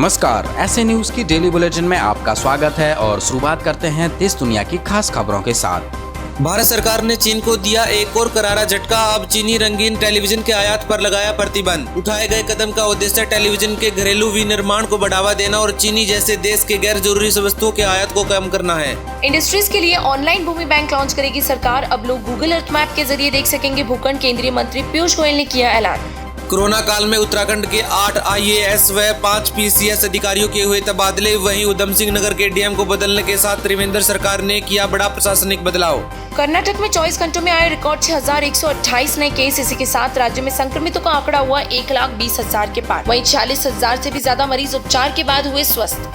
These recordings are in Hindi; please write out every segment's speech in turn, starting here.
नमस्कार, ऐसे न्यूज की डेली बुलेटिन में आपका स्वागत है और शुरुआत करते हैं देश दुनिया की खास खबरों के साथ। भारत सरकार ने चीन को दिया एक और करारा झटका। अब चीनी रंगीन टेलीविजन के आयात पर लगाया प्रतिबंध। उठाए गए कदम का उद्देश्य टेलीविजन के घरेलू विनिर्माण को बढ़ावा देना और चीनी जैसे देश के गैर जरूरी वस्तुओं के आयात को कम करना है। इंडस्ट्रीज के लिए ऑनलाइन भूमि बैंक लॉन्च करेगी सरकार। अब लोग गूगल अर्थ मैप के जरिए देख सकेंगे भूखंड। केंद्रीय मंत्री पीयूष गोयल ने किया ऐलान। कोरोना काल में उत्तराखंड के 8 IAS व 5 PCS अधिकारियों के हुए तबादले। वहीं उधम सिंह नगर के DM को बदलने के साथ त्रिवेंद्र सरकार ने किया बड़ा प्रशासनिक बदलाव। कर्नाटक में 24 घंटों में आए रिकॉर्ड 6128 नए केस। इसी के साथ राज्य में संक्रमितों का आंकड़ा हुआ 1,20,000 के पार। वहीं 46,000 से भी ज्यादा मरीज उपचार के बाद हुए स्वस्थ।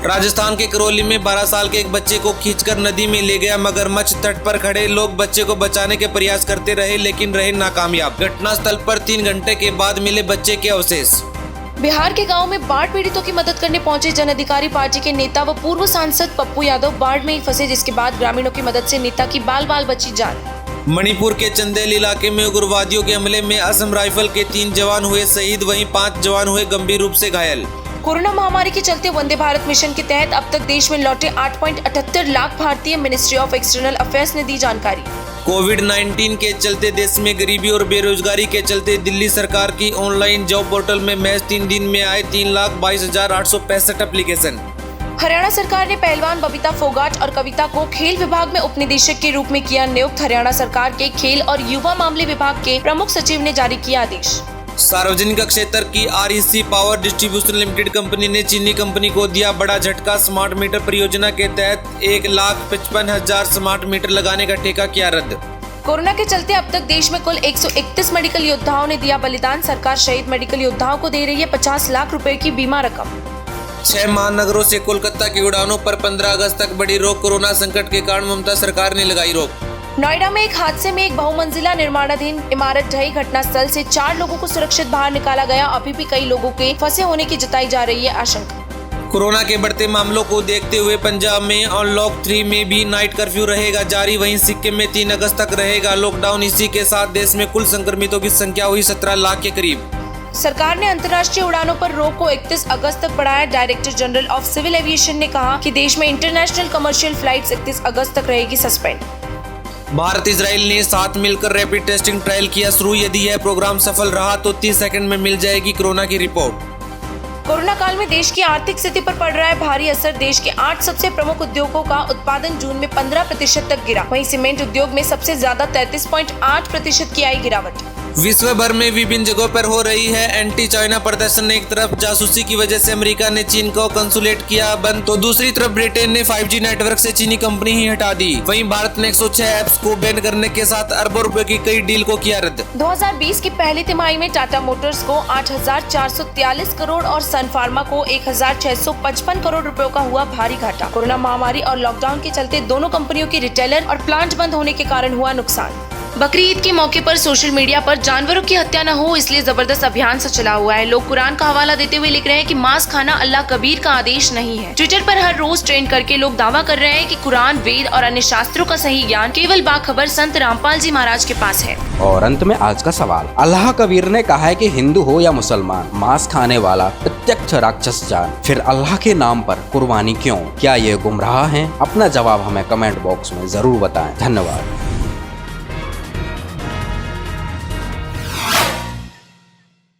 राजस्थान के करौली में 12 साल के एक बच्चे को खींचकर नदी में ले गया मगरमच्छ। तट पर खड़े लोग बच्चे को बचाने के प्रयास करते रहे लेकिन रहे नाकामयाब। घटनास्थल पर 3 घंटे के बाद मिले बच्चे के अवशेष। बिहार के गांव में बाढ़ पीड़ितों की मदद करने पहुंचे जन अधिकारी पार्टी के नेता व पूर्व सांसद पप्पू यादव बाढ़ में ही फंसे, जिसके बाद ग्रामीणों की मदद से नेता की बाल बाल बची जान। मणिपुर के चंदेल इलाके में उग्रवादियों के हमले में असम राइफल के 3 जवान हुए शहीद। वहीं 5 जवान हुए गंभीर रूप से घायल। कोरोना महामारी के चलते वंदे भारत मिशन के तहत अब तक देश में लौटे 8.78 लाख भारतीय। मिनिस्ट्री ऑफ एक्सटर्नल अफेयर्स ने दी जानकारी। कोविड-19 के चलते देश में गरीबी और बेरोजगारी के चलते दिल्ली सरकार की ऑनलाइन जॉब पोर्टल में महज 3 दिन में आए 3,22,865 एप्लीकेशन। हरियाणा सरकार ने पहलवान बबीता फोगाट और कविता को खेल विभाग में उप निदेशक के रूप में किया नियुक्त। हरियाणा सरकार के खेल और युवा मामले विभाग के प्रमुख सचिव ने जारी किया आदेश। सार्वजनिक क्षेत्र की REC power distribution limited company ने चीनी कंपनी को दिया बड़ा झटका। स्मार्ट मीटर परियोजना के तहत 1,55,000 स्मार्ट मीटर लगाने का ठेका किया रद्द। कोरोना के चलते अब तक देश में कुल 131 मेडिकल योद्धाओं ने दिया बलिदान। सरकार शहीद मेडिकल योद्धाओं को दे रही है 50 लाख रुपए की बीमा रकम। 6 महानगरों से कोलकाता की उड़ानों पर 15 अगस्त तक बढ़ी रोक। कोरोना संकट के कारण ममता सरकार ने लगाई रोक। नोएडा में एक हादसे में एक बहुमंजिला निर्माणाधीन इमारत ढही। घटनास्थल से 4 लोगों को सुरक्षित बाहर निकाला गया। अभी भी कई लोगों के फंसे होने की जताई जा रही है आशंका। कोरोना के बढ़ते मामलों को देखते हुए पंजाब में अनलॉक 3 में भी नाइट कर्फ्यू रहेगा जारी। वहीं सिक्किम में 3 अगस्त तक रहेगा लॉकडाउन। इसी के साथ देश में कुल संक्रमितों की संख्या हुई 17 लाख के करीब। सरकार ने अंतर्राष्ट्रीय उड़ानों पर रोक को 31 अगस्त तक बढ़ाया। Director general of civil aviation ने कहा कि देश में इंटरनेशनल कमर्शियल फ्लाइट्स 31 अगस्त तक रहेगी सस्पेंड। भारत इजराइल ने साथ मिलकर रैपिड टेस्टिंग ट्रायल किया शुरू। यदि यह प्रोग्राम सफल रहा तो 30 सेकंड में मिल जाएगी कोरोना की रिपोर्ट। कोरोना काल में देश की आर्थिक स्थिति पर पड़ रहा है भारी असर। देश के 8 सबसे प्रमुख उद्योगों का उत्पादन जून में 15% तक गिरा। वहीं सीमेंट उद्योग में सबसे ज्यादा 33.8% की आई गिरावट। विश्व भर में विभिन्न जगहों पर हो रही है एंटी चाइना प्रदर्शन। एक तरफ जासूसी की वजह से अमेरिका ने चीन को कंसुलेट किया बंद, तो दूसरी तरफ ब्रिटेन ने 5G नेटवर्क से चीनी कंपनी ही हटा दी। वहीं भारत ने 106 ऐप्स को बैन करने के साथ अरबों रुपए की कई डील को किया रद्द। 2020 की पहली तिमाही में टाटा मोटर्स को 8,443 करोड़ और सन फार्मा को 1,655 करोड़ रुपयों का हुआ भारी घाटा। कोरोना महामारी और लॉकडाउन के चलते दोनों कंपनियों की रिटेलर और प्लांट बंद होने के कारण हुआ नुकसान। बकरी ईद के मौके पर सोशल मीडिया पर जानवरों की हत्या न हो, इसलिए जबरदस्त अभियान सा चला हुआ है। लोग कुरान का हवाला देते हुए लिख रहे हैं कि मांस खाना अल्लाह कबीर का आदेश नहीं है। ट्विटर पर हर रोज ट्रेंड करके लोग दावा कर रहे हैं कि कुरान, वेद और अन्य शास्त्रों का सही ज्ञान केवल बाखबर संत रामपाल जी महाराज के पास है। और अंत में आज का सवाल, अल्लाह कबीर ने कहा है कि हिंदू हो या मुसलमान, मांस खाने वाला प्रत्यक्ष राक्षस जान। फिर अल्लाह के नाम पर कुर्बानी क्यों? क्या ये गुमराह हैं? अपना जवाब हमें कमेंट बॉक्स में जरूर बताएं। धन्यवाद।